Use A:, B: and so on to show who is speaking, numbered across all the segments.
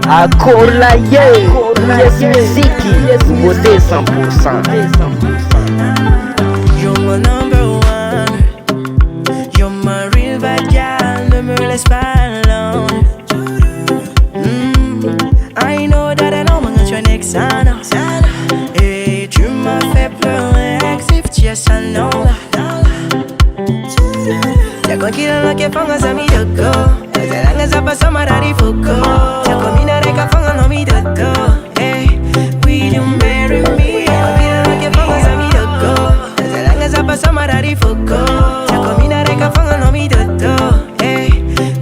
A: Akola Gasy Nouveauté 100%.
B: You're my number one, you're my real bad girl, ne me laisse pas alone. I know that I know que tu es un ex-sana. Et tu m'as fait pleurer, ex-if tu ça non. Ya cualquiera lo que pongas a mi loco, desde la casa pasa marari foco. Ya combinaré que ponga no mi toto. Hey, will you marry me? Ya cualquiera lo que pongas a mi loco, desde la casa pasa marari foco. Ya combinaré que ponga no mi toto. Hey,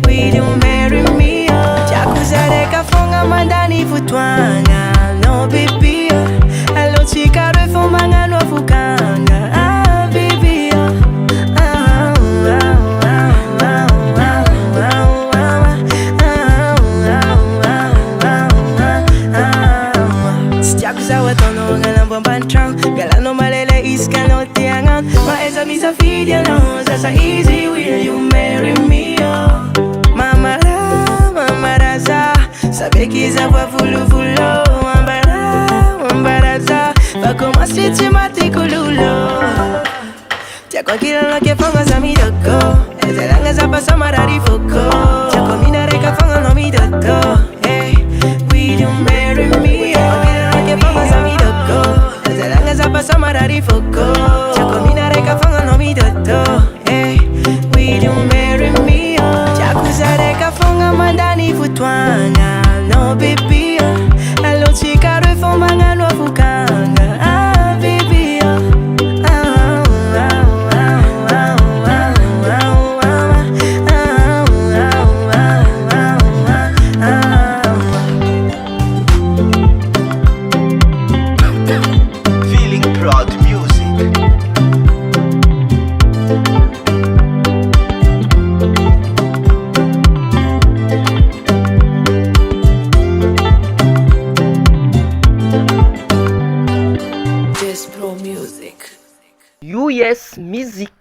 B: will you marry me? Ya acusaré que ponga mandani futwanga. No baby, hello chica refumanga no fukanga. Ah baby, galano malele iskano tiangan. Ma esa misa fidia no, that's easy. Will you marry me? Mamaraha, sabe que za va fulu fulo. Mamaraha, va como si te mate cululo. Ya cualquiera lo que pongas a mi loco, desde la casa pasa marari foco. Ya combinaré que ponga no mi toto. Hey, will you marry me? Ya cualquiera lo que pongas a mi loco, desde la casa pasa marari foco. Ya combinaré que ponga no mi toto. Hey, will you marry me? Ya acusaré que ponga mandani futwanga. No baby, hello chica refumanga no fukanga. Ah baby,
A: US Music.